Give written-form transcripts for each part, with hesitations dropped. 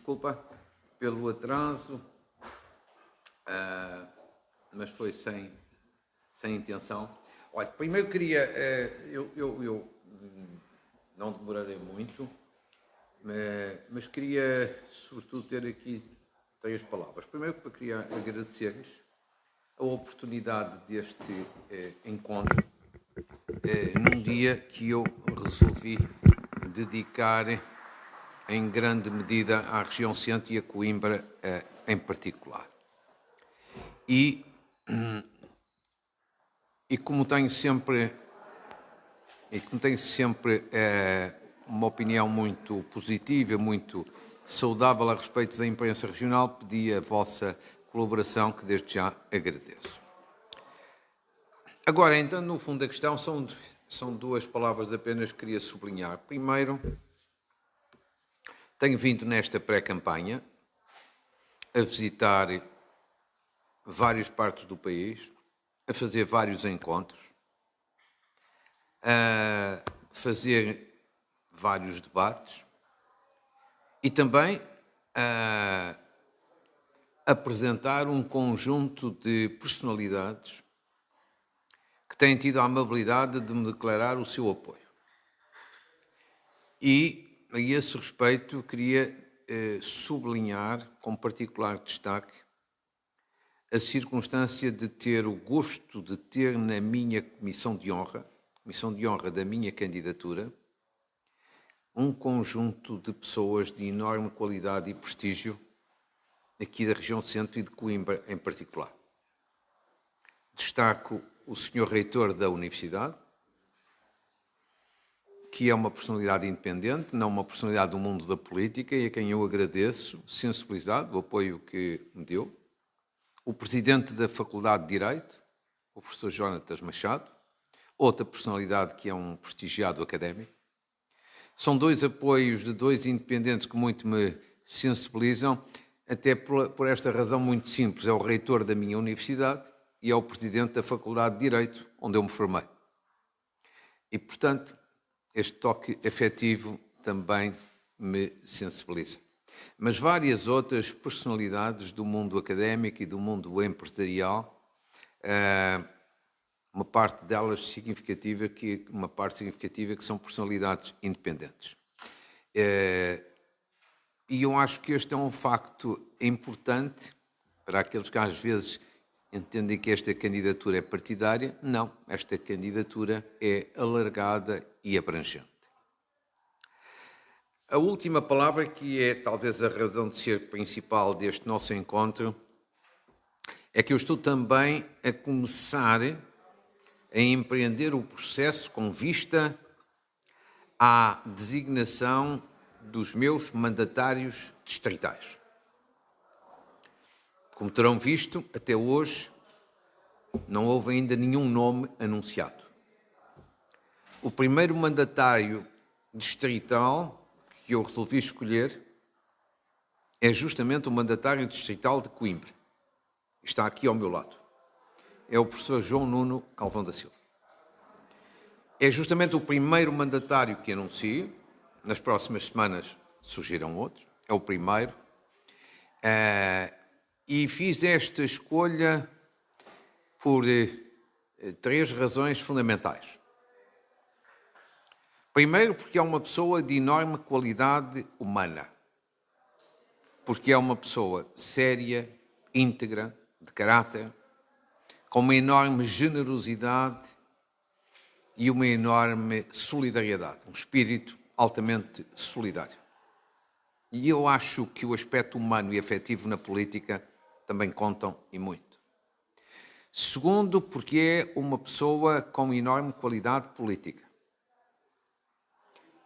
desculpa pelo atraso, mas foi sem intenção. Olha, primeiro queria, eu não demorarei muito, mas queria sobretudo ter aqui 3 palavras. Primeiro, queria agradecer-lhes a oportunidade deste encontro, num dia que eu resolvi dedicar em grande medida à região centro e a Coimbra em particular. E como tenho sempre uma opinião muito positiva, muito saudável a respeito da imprensa regional, pedi a vossa colaboração, que desde já agradeço. Agora, entrando no fundo da questão, são 2 palavras apenas que queria sublinhar. Primeiro, tenho vindo nesta pré-campanha a visitar várias partes do país, a fazer vários encontros, a fazer vários debates e também a apresentar um conjunto de personalidades que têm tido a amabilidade de me declarar o seu apoio. E, a esse respeito, queria sublinhar com particular destaque a circunstância de ter o gosto de ter na minha comissão de honra da minha candidatura, um conjunto de pessoas de enorme qualidade e prestígio aqui da região centro e de Coimbra em particular. Destaco o Sr. Reitor da Universidade, que é uma personalidade independente, não uma personalidade do mundo da política, e a quem eu agradeço sensibilidade, o apoio que me deu. O Presidente da Faculdade de Direito, o professor Jonatas Machado, outra personalidade que é um prestigiado académico. São 2 apoios de 2 independentes que muito me sensibilizam, até por esta razão muito simples. É o reitor da minha universidade e é o Presidente da Faculdade de Direito, onde eu me formei. E, portanto, este toque afetivo também me sensibiliza. Mas várias outras personalidades do mundo académico e do mundo empresarial, uma parte significativa que são personalidades independentes. E eu acho que este é um facto importante para aqueles que às vezes entendem que esta candidatura é partidária. Não, esta candidatura é alargada e abrangente. A última palavra, que é talvez a razão de ser principal deste nosso encontro, é que eu estou também a começar a empreender o processo com vista à designação dos meus mandatários distritais. Como terão visto, até hoje não houve ainda nenhum nome anunciado. O primeiro mandatário distrital que eu resolvi escolher é justamente o mandatário distrital de Coimbra. Está aqui ao meu lado. É o professor João Nuno Galvão da Silva. É justamente o primeiro mandatário que anuncio. Nas próximas semanas surgirão outros. É o primeiro. E fiz esta escolha por 3 razões fundamentais. Primeiro, porque é uma pessoa de enorme qualidade humana. Porque é uma pessoa séria, íntegra, de caráter, com uma enorme generosidade e uma enorme solidariedade, um espírito altamente solidário. E eu acho que o aspecto humano e afetivo na política também contam e muito. Segundo, porque é uma pessoa com enorme qualidade política.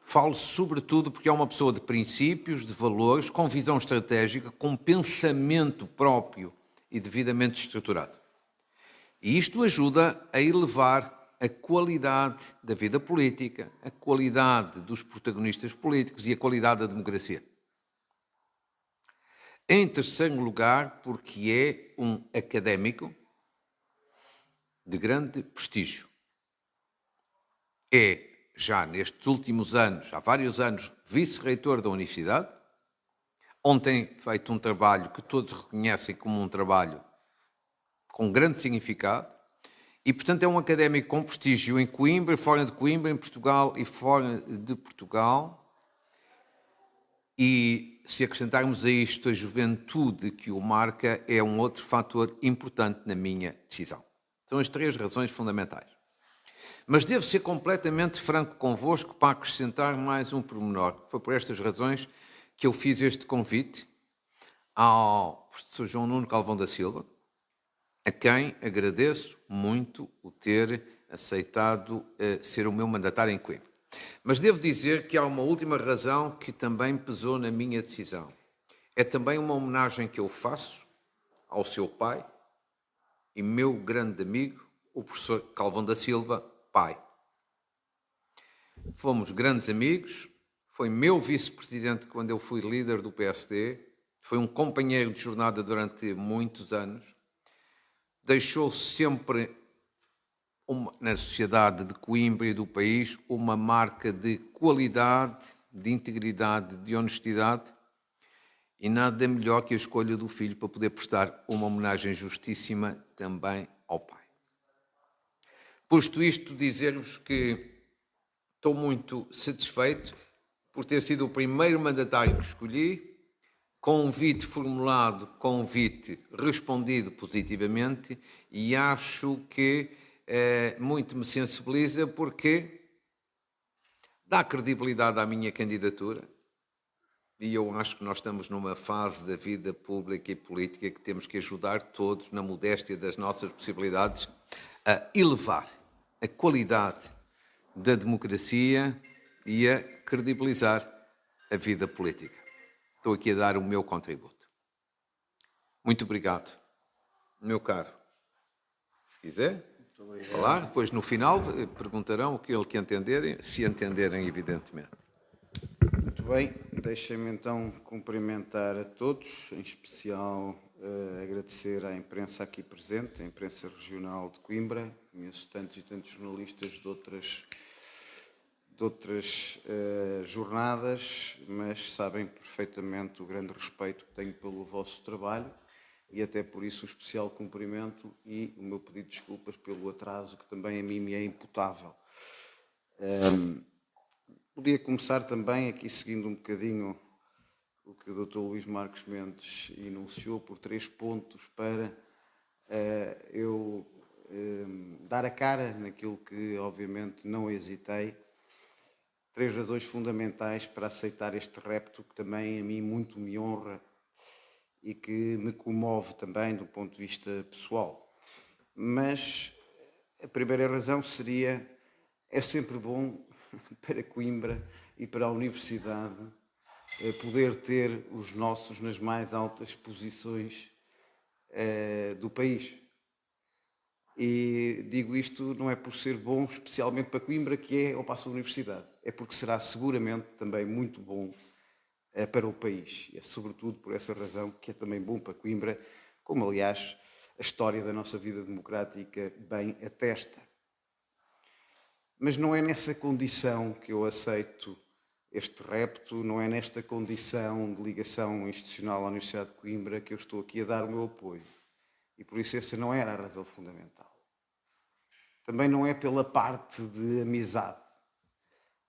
Falo sobretudo porque é uma pessoa de princípios, de valores, com visão estratégica, com pensamento próprio e devidamente estruturado. E isto ajuda a elevar a qualidade da vida política, a qualidade dos protagonistas políticos e a qualidade da democracia. Em terceiro lugar, porque é um académico de grande prestígio. É, já nestes últimos anos, há vários anos, vice-reitor da Universidade, ontem feito um trabalho que todos reconhecem como um trabalho com grande significado, e, portanto, é um académico com prestígio em Coimbra, fora de Coimbra, em Portugal e fora de Portugal. E, se acrescentarmos a isto a juventude que o marca, é um outro fator importante na minha decisão. São as 3 razões fundamentais. Mas devo ser completamente franco convosco para acrescentar mais um pormenor. Foi por estas razões que eu fiz este convite ao professor João Nuno Galvão da Silva, a quem agradeço muito o ter aceitado ser o meu mandatário em Coimbra. Mas devo dizer que há uma última razão que também pesou na minha decisão. É também uma homenagem que eu faço ao seu pai e meu grande amigo, o professor Galvão da Silva, pai. Fomos grandes amigos, foi meu vice-presidente quando eu fui líder do PSD, foi um companheiro de jornada durante muitos anos, deixou sempre na sociedade de Coimbra e do país uma marca de qualidade, de integridade, de honestidade, e nada melhor que a escolha do filho para poder prestar uma homenagem justíssima também ao pai. Posto isto, dizer-vos que estou muito satisfeito por ter sido o primeiro mandatário que escolhi, convite formulado, convite respondido positivamente, e acho que muito me sensibiliza porque dá credibilidade à minha candidatura, e eu acho que nós estamos numa fase da vida pública e política que temos que ajudar todos, na modéstia das nossas possibilidades, a elevar a qualidade da democracia e a credibilizar a vida política. Estou aqui a dar o meu contributo. Muito obrigado, meu caro. Se quiser falar, depois no final perguntarão aquilo que entenderem, se entenderem, evidentemente. Muito bem, deixem-me então cumprimentar a todos, em especial agradecer à imprensa aqui presente, a imprensa regional de Coimbra. Conheço tantos e tantos jornalistas de outras jornadas, mas sabem perfeitamente o grande respeito que tenho pelo vosso trabalho e até por isso um especial cumprimento e o meu pedido de desculpas pelo atraso que também a mim me é imputável. Podia começar também aqui seguindo um bocadinho o que o Dr. Luís Marques Mendes enunciou por 3 pontos para eu dar a cara naquilo que obviamente não hesitei. 3 razões fundamentais para aceitar este repto que também a mim muito me honra e que me comove também do ponto de vista pessoal. Mas a primeira razão seria, é sempre bom para Coimbra e para a Universidade poder ter os nossos nas mais altas posições do país. E digo isto não é por ser bom especialmente para Coimbra, que é ou para a sua Universidade, é porque será seguramente também muito bom para o país. E é sobretudo por essa razão que é também bom para Coimbra, como aliás a história da nossa vida democrática bem atesta. Mas não é nessa condição que eu aceito este repto, não é nesta condição de ligação institucional à Universidade de Coimbra que eu estou aqui a dar o meu apoio. E por isso essa não era a razão fundamental. Também não é pela parte de amizade.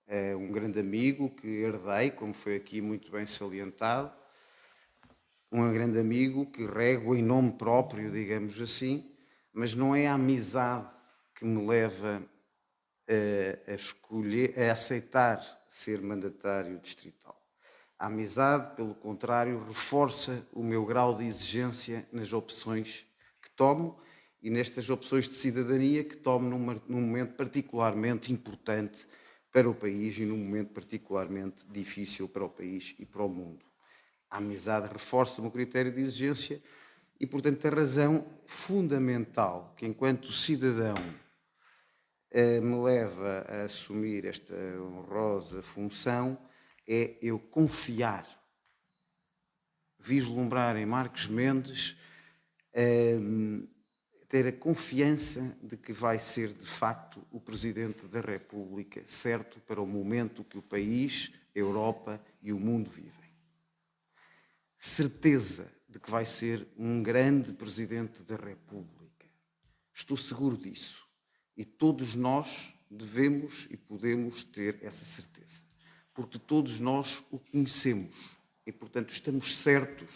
É um grande amigo que herdei, como foi aqui muito bem salientado, um grande amigo que rego em nome próprio, digamos assim, mas não é a amizade que me leva a escolher, a aceitar ser mandatário distrital. A amizade, pelo contrário, reforça o meu grau de exigência nas opções que tomo e nestas opções de cidadania que tomo num momento particularmente importante para o país e num momento particularmente difícil para o país e para o mundo. A amizade reforça o meu critério de exigência e, portanto, a razão fundamental que, enquanto cidadão, me leva a assumir esta honrosa função é eu confiar, vislumbrar em Marques Mendes, ter a confiança de que vai ser de facto o Presidente da República certo para o momento que o país, a Europa e o mundo vivem. certeza de que vai ser um grande Presidente da República. Estou seguro disso. E todos nós devemos e podemos ter essa certeza. Porque todos nós o conhecemos e, portanto, estamos certos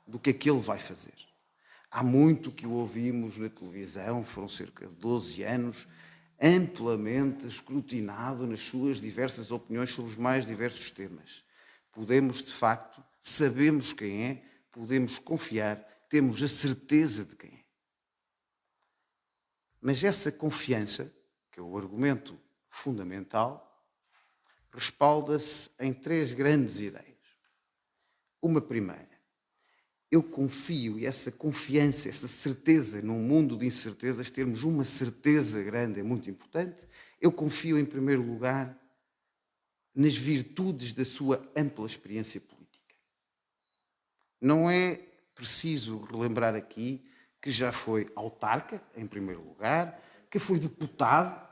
do que ele vai fazer. Há muito que o ouvimos na televisão, foram cerca de 12 anos, amplamente escrutinado nas suas diversas opiniões sobre os mais diversos temas. Podemos, de facto, sabemos quem é, podemos confiar, temos a certeza de quem é. Mas essa confiança, que é o argumento fundamental, respalda-se em 3 grandes ideias. Uma primeira, eu confio, e essa confiança, essa certeza, num mundo de incertezas, termos uma certeza grande é muito importante. Eu confio, em primeiro lugar, nas virtudes da sua ampla experiência política. Não é preciso relembrar aqui que já foi autarca, em primeiro lugar, que foi deputado,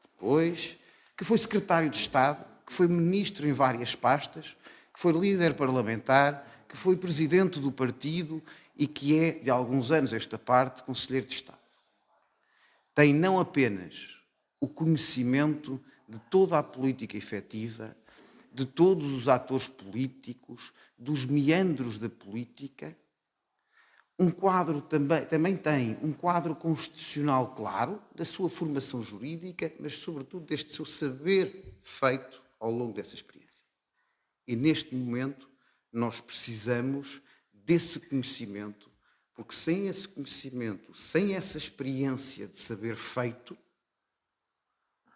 depois, que foi secretário de Estado, que foi ministro em várias pastas, que foi líder parlamentar, que foi presidente do partido e que é, de alguns anos esta parte, conselheiro de Estado. Tem não apenas o conhecimento de toda a política efetiva, de todos os atores políticos, dos meandros da política, também tem um quadro constitucional claro da sua formação jurídica, mas sobretudo deste seu saber feito ao longo dessa experiência. E neste momento nós precisamos desse conhecimento, porque sem esse conhecimento, sem essa experiência de saber feito,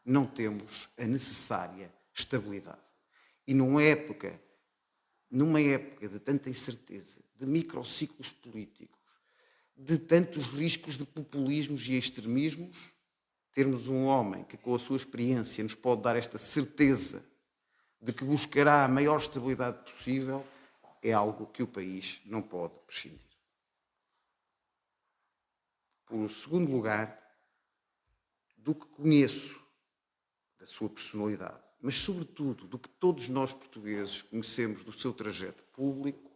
não temos a necessária estabilidade. E numa época de tanta incerteza, de microciclos políticos, de tantos riscos de populismos e extremismos, termos um homem que, com a sua experiência, nos pode dar esta certeza de que buscará a maior estabilidade possível, é algo que o país não pode prescindir. Por segundo lugar, do que conheço da sua personalidade, mas sobretudo do que todos nós portugueses conhecemos do seu trajeto público,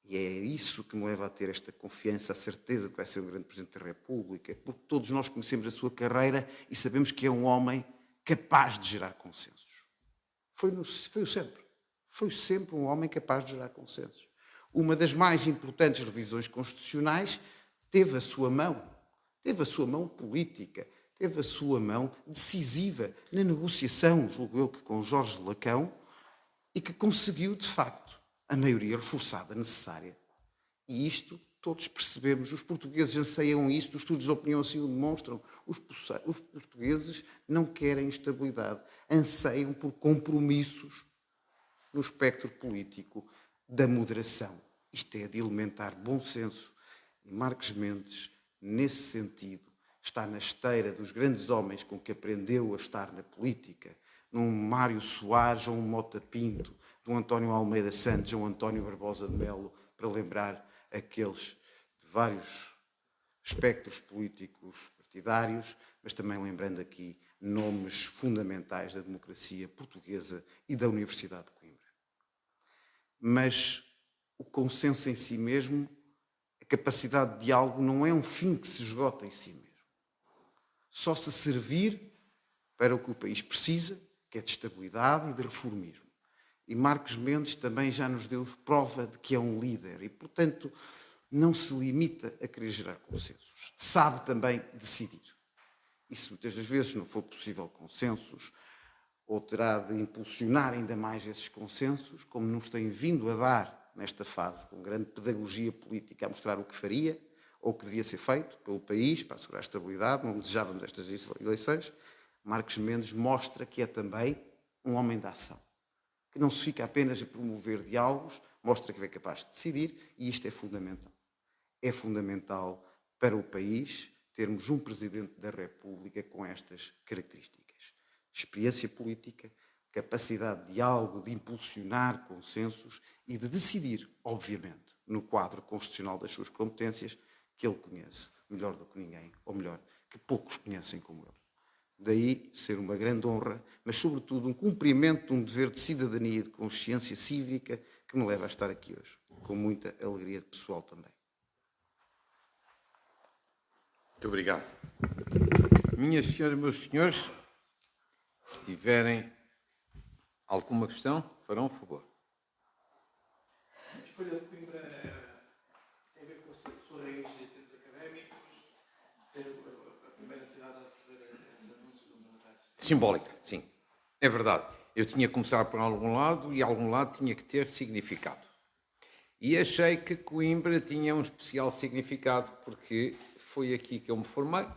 e é isso que me leva a ter esta confiança, a certeza de que vai ser um grande Presidente da República, porque todos nós conhecemos a sua carreira e sabemos que é um homem capaz de gerar consensos. Foi sempre um homem capaz de gerar consensos. Uma das mais importantes revisões constitucionais teve a sua mão política, teve a sua mão decisiva na negociação, julgo eu que com Jorge Lacão, e que conseguiu, de facto, a maioria reforçada necessária. E isto todos percebemos, os portugueses anseiam isto, os estudos de opinião assim o demonstram. Os portugueses não querem estabilidade, anseiam por compromissos no espectro político da moderação. Isto é de elementar bom senso. E Marques Mendes, nesse sentido, está na esteira dos grandes homens com que aprendeu a estar na política, num Mário Soares ou um Mota Pinto, de um António Almeida Santos ou um António Barbosa de Melo, para lembrar aqueles de vários espectros políticos partidários, mas também lembrando aqui nomes fundamentais da democracia portuguesa e da Universidade de Coimbra. Mas o consenso em si mesmo, a capacidade de diálogo, não é um fim que se esgota em si mesmo. Só se servir para o que o país precisa, que é de estabilidade e de reformismo. E Marques Mendes também já nos deu prova de que é um líder e, portanto, não se limita a querer gerar consensos. Sabe também decidir. E se muitas das vezes não for possível consensos, ou terá de impulsionar ainda mais esses consensos, como nos tem vindo a dar nesta fase, com grande pedagogia política, a mostrar o que faria ou o que devia ser feito pelo país para assegurar a estabilidade, não desejávamos estas eleições, Marques Mendes mostra que é também um homem da ação, que não se fica apenas a promover diálogos, mostra que é capaz de decidir, e isto é fundamental. É fundamental para o país termos um Presidente da República com estas características. Experiência política, capacidade de diálogo, de impulsionar consensos e de decidir, obviamente, no quadro constitucional das suas competências, que ele conhece melhor do que ninguém, ou melhor, que poucos conhecem como ele. Daí ser uma grande honra, mas sobretudo um cumprimento de um dever de cidadania e de consciência cívica que me leva a estar aqui hoje, com muita alegria pessoal também. Muito obrigado. Minhas senhoras e meus senhores, se tiverem alguma questão, farão um favor. A escolha de Coimbra tem a ver com a sua raiz em termos académicos, ser a primeira cidade a receber esse anúncio do mandatário. Simbólica, sim. É verdade. Eu tinha que começar por algum lado e algum lado tinha que ter significado. E achei que Coimbra tinha um especial significado porque foi aqui que eu me formei,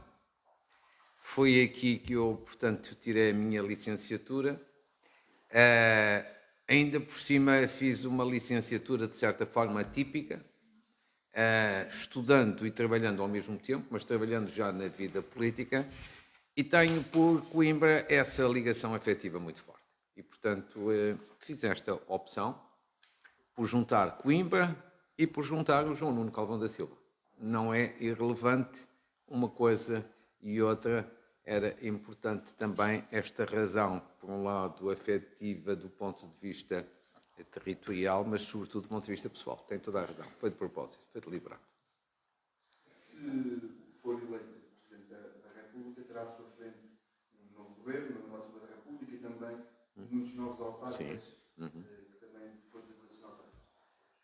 foi aqui que eu, portanto, tirei a minha licenciatura. Ainda por cima fiz uma licenciatura de certa forma atípica, estudando e trabalhando ao mesmo tempo, mas trabalhando já na vida política, e tenho por Coimbra essa ligação afetiva muito forte. E, portanto, fiz esta opção por juntar Coimbra e por juntar o João Nuno Calvão da Silva. Não é irrelevante uma coisa e outra. Era importante também esta razão, por um lado, afetiva do ponto de vista territorial, mas sobretudo do ponto de vista pessoal. Tem toda a razão. Foi de propósito, foi deliberado. Se for eleito Presidente da República, terá à sua frente um novo governo, uma nova Assembleia da República e também muitos novos autárquicas que também depois das eleições autárquicas.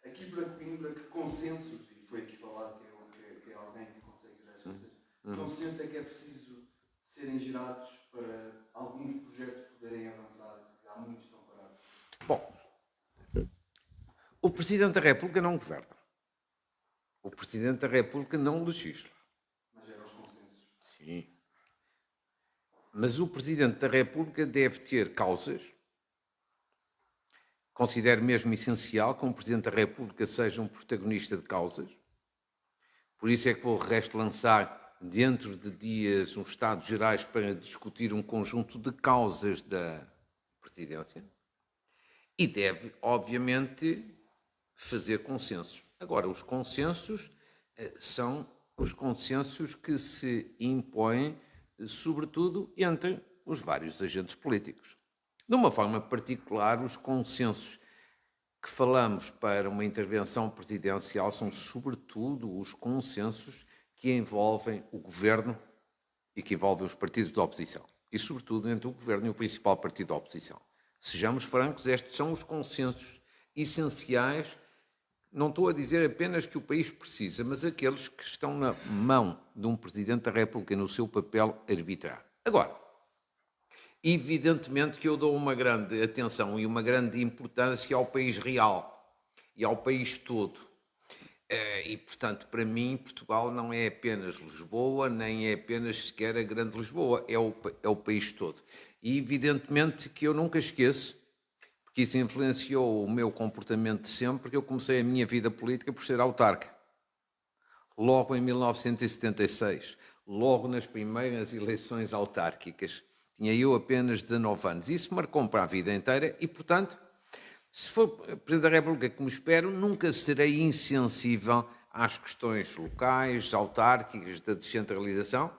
Aqui para Coimbra, que consensos, e foi aqui falado que é alguém que consegue gerar as coisas, que consenso é que é preciso serem gerados para alguns projetos poderem avançar, que há muitos que estão parados? Bom, o Presidente da República não governa. O Presidente da República não legisla. Mas gera os consensos. Sim. Mas o Presidente da República deve ter causas. Considero mesmo essencial que um Presidente da República seja um protagonista de causas. Por isso é que vou, de resto, lançar dentro de dias uns Estados Gerais para discutir um conjunto de causas da presidência e deve, obviamente, fazer consensos. Agora, os consensos são os consensos que se impõem, sobretudo, entre os vários agentes políticos. De uma forma particular, os consensos que falamos para uma intervenção presidencial são, sobretudo, os consensos que envolvem o governo e que envolvem os partidos da oposição. E, sobretudo, entre o governo e o principal partido da oposição. Sejamos francos, estes são os consensos essenciais. Não estou a dizer apenas que o país precisa, mas aqueles que estão na mão de um Presidente da República no seu papel arbitrar. Agora, evidentemente que eu dou uma grande atenção e uma grande importância ao país real e ao país todo. E, portanto, para mim, Portugal não é apenas Lisboa, nem é apenas sequer a Grande Lisboa, é o país todo. E, evidentemente, que eu nunca esqueço, porque isso influenciou o meu comportamento de sempre, porque eu comecei a minha vida política por ser autarca. Logo em 1976, logo nas primeiras eleições autárquicas, tinha eu apenas 19 anos. Isso marcou-me para a vida inteira e, portanto, se for Presidente da República, como espero, nunca serei insensível às questões locais, autárquicas, da descentralização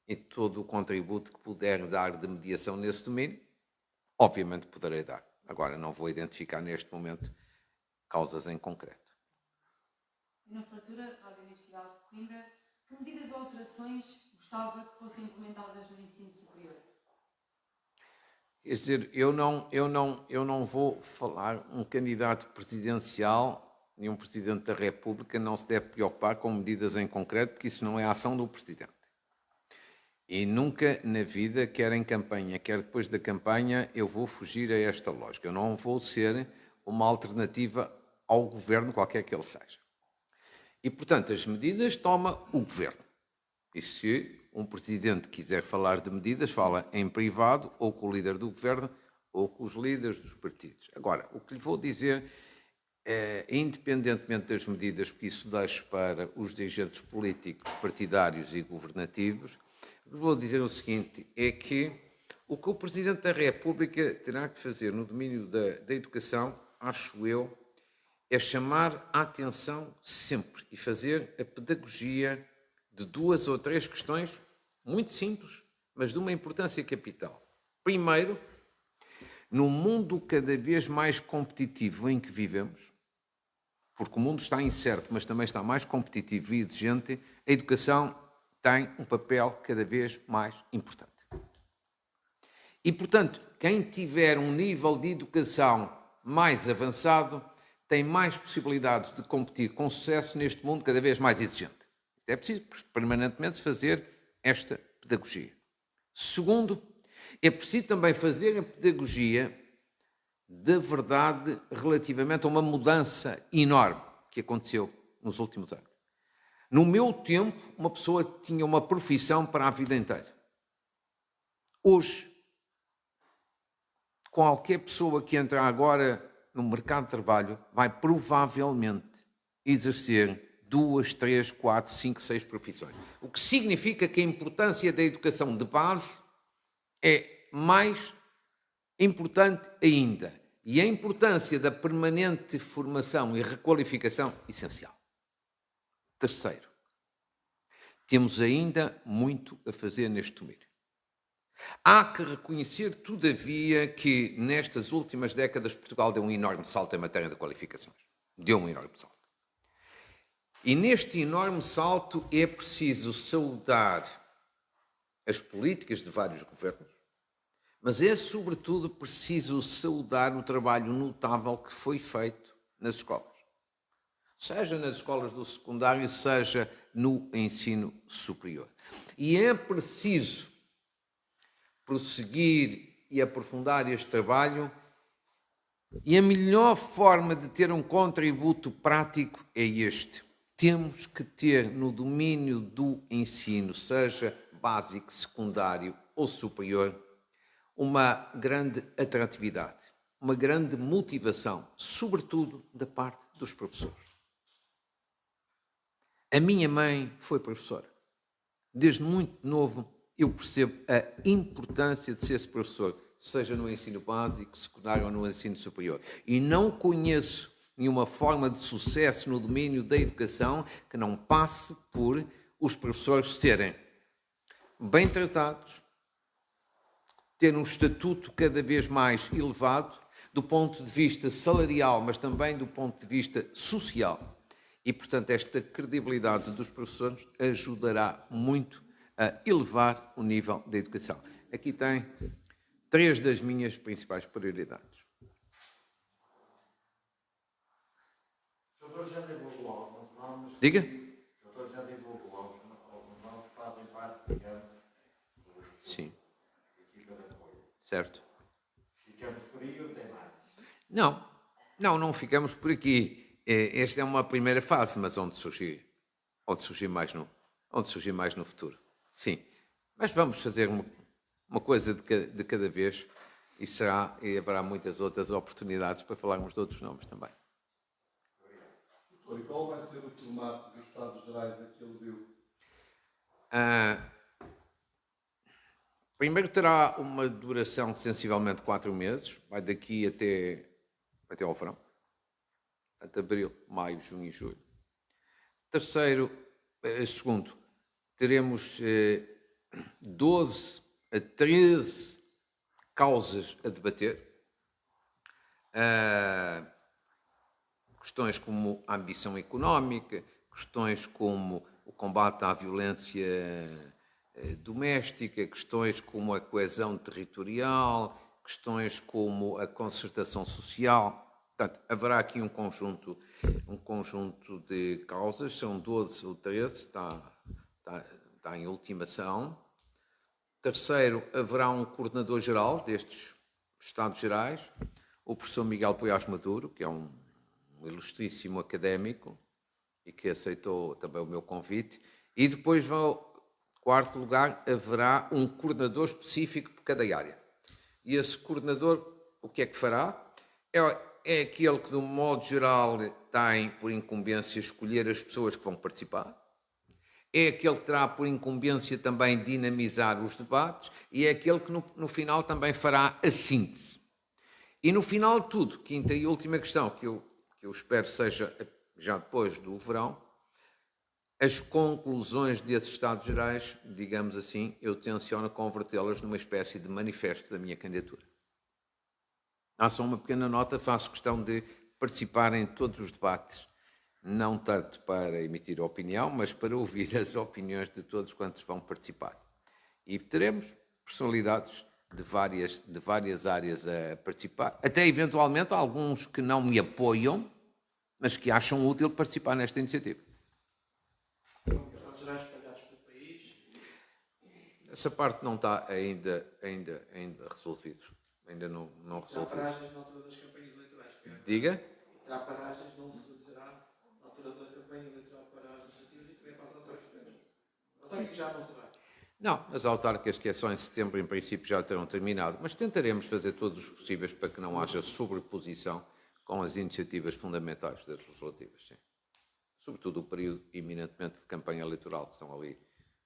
e todo o contributo que puder dar de mediação nesse domínio, obviamente poderei dar. Agora, não vou identificar neste momento causas em concreto. Na fratura à Universidade de Coimbra, que medidas ou alterações gostava que fossem implementadas no ensino superior? Quer dizer, eu não vou falar, um candidato presidencial e um Presidente da República não se deve preocupar com medidas em concreto, porque isso não é a ação do Presidente. E nunca na vida, quer em campanha, quer depois da campanha, eu vou fugir a esta lógica. Eu não vou ser uma alternativa ao governo, qualquer que ele seja. E, portanto, as medidas toma o governo. E se um presidente quiser falar de medidas, fala em privado, ou com o líder do governo, ou com os líderes dos partidos. Agora, o que lhe vou dizer, independentemente das medidas, porque isso deixo para os dirigentes políticos, partidários e governativos, o que lhe vou dizer o seguinte, é que o que o Presidente da República terá que fazer no domínio da educação, acho eu, é chamar a atenção sempre e fazer a pedagogia de 2 ou 3 questões muito simples, mas de uma importância capital. Primeiro, no mundo cada vez mais competitivo em que vivemos, porque o mundo está incerto, mas também está mais competitivo e exigente, a educação tem um papel cada vez mais importante. E, portanto, quem tiver um nível de educação mais avançado tem mais possibilidades de competir com sucesso neste mundo cada vez mais exigente. É preciso permanentemente fazer esta pedagogia. Segundo, é preciso também fazer a pedagogia da verdade relativamente a uma mudança enorme que aconteceu nos últimos anos. No meu tempo, uma pessoa tinha uma profissão para a vida inteira. Hoje, qualquer pessoa que entra agora no mercado de trabalho vai provavelmente exercer 2, 3, 4, 5, 6 profissões. O que significa que a importância da educação de base é mais importante ainda. E a importância da permanente formação e requalificação, essencial. Terceiro, temos ainda muito a fazer neste domínio. Há que reconhecer, todavia, que nestas últimas décadas Portugal deu um enorme salto em matéria de qualificações. Deu um enorme salto. E neste enorme salto é preciso saudar as políticas de vários governos, mas é sobretudo preciso saudar o trabalho notável que foi feito nas escolas. Seja nas escolas do secundário, seja no ensino superior. E é preciso prosseguir e aprofundar este trabalho, e a melhor forma de ter um contributo prático é este. Temos que ter no domínio do ensino, seja básico, secundário ou superior, uma grande atratividade, uma grande motivação, sobretudo da parte dos professores. A minha mãe foi professora. Desde muito novo eu percebo a importância de ser professor, seja no ensino básico, secundário ou no ensino superior. E não conheço nenhuma forma de sucesso no domínio da educação que não passe por os professores serem bem tratados, ter um estatuto cada vez mais elevado, do ponto de vista salarial, mas também do ponto de vista social. E, portanto, esta credibilidade dos professores ajudará muito a elevar o nível da educação. Aqui tem 3 das minhas principais prioridades. O doutor já divulgou alguns nomes. Diga. O doutor já divulgou alguns nomes que fazem parte, digamos, Sim. da equipa de apoio. Certo. Ficamos por aí ou tem mais? Não ficamos por aqui. Esta é uma primeira fase, mas onde surgir mais no futuro. Sim. Mas vamos fazer uma coisa de cada vez e haverá muitas outras oportunidades para falarmos de outros nomes também. Doutor, e qual vai ser o formato dos Estados Gerais a que ele viu? Primeiro terá uma duração de sensivelmente 4 meses, vai daqui até ao verão. Portanto, abril, maio, junho e julho. Segundo, teremos 12 a 13 causas a debater. Questões como a ambição económica, questões como o combate à violência doméstica, questões como a coesão territorial, questões como a concertação social. Portanto, haverá aqui um conjunto de causas, são 12 ou 13, está em ultimação. Terceiro, haverá um coordenador-geral destes Estados Gerais, o professor Miguel Poiás Maduro, que é um ilustríssimo académico e que aceitou também o meu convite. E depois, em quarto lugar, haverá um coordenador específico por cada área. E esse coordenador, o que é que fará? É aquele que, de um modo geral, tem por incumbência escolher as pessoas que vão participar. É aquele que terá por incumbência também dinamizar os debates e é aquele que, no final, também fará a síntese. E, no final de tudo, quinta e última questão, que eu espero seja já depois do verão, as conclusões desses Estados Gerais, digamos assim, eu tenciono convertê-las numa espécie de manifesto da minha candidatura. Há só uma pequena nota, faço questão de participar em todos os debates não tanto para emitir opinião, mas para ouvir as opiniões de todos quantos vão participar. E teremos personalidades de várias áreas a participar, até eventualmente alguns que não me apoiam, mas que acham útil participar nesta iniciativa. Os Estados Gerais espalhados pelo país. Essa parte não está ainda resolvido. Ainda não Terá resolvido. paragens na altura das campanhas eleitorais. Diga? Terá paragens, não se dirá na altura da campanha eleitoral para as legislativas e também para as autárquicas. Autárquicas já não será. Não, as autárquicas que é só em setembro, em princípio, já terão terminado, mas tentaremos fazer todos os possíveis para que não haja sobreposição com as iniciativas fundamentais das legislativas, sim. Sobretudo o período eminentemente de campanha eleitoral, que são ali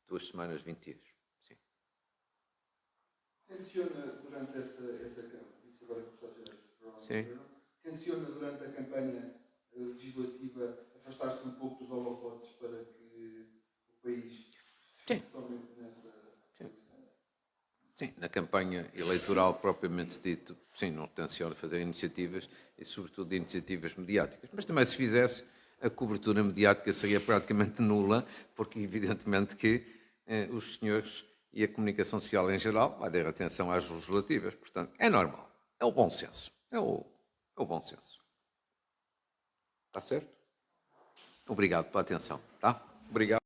2 semanas, 20 dias. Sim. Tenciona durante essa campanha, isso agora que os Estados Gerais Sim. tenciona durante a campanha legislativa afastar-se um pouco dos holofotes para que o país Sim. somente nessa. Sim, na campanha eleitoral propriamente dito, sim, não tenciona fazer iniciativas e sobretudo iniciativas mediáticas. Mas também se fizesse, a cobertura mediática seria praticamente nula, porque evidentemente que os senhores e a comunicação social em geral vai dar atenção às legislativas. Portanto, é normal. É o bom senso. É o bom senso. Está certo? Obrigado pela atenção. Tá? Obrigado.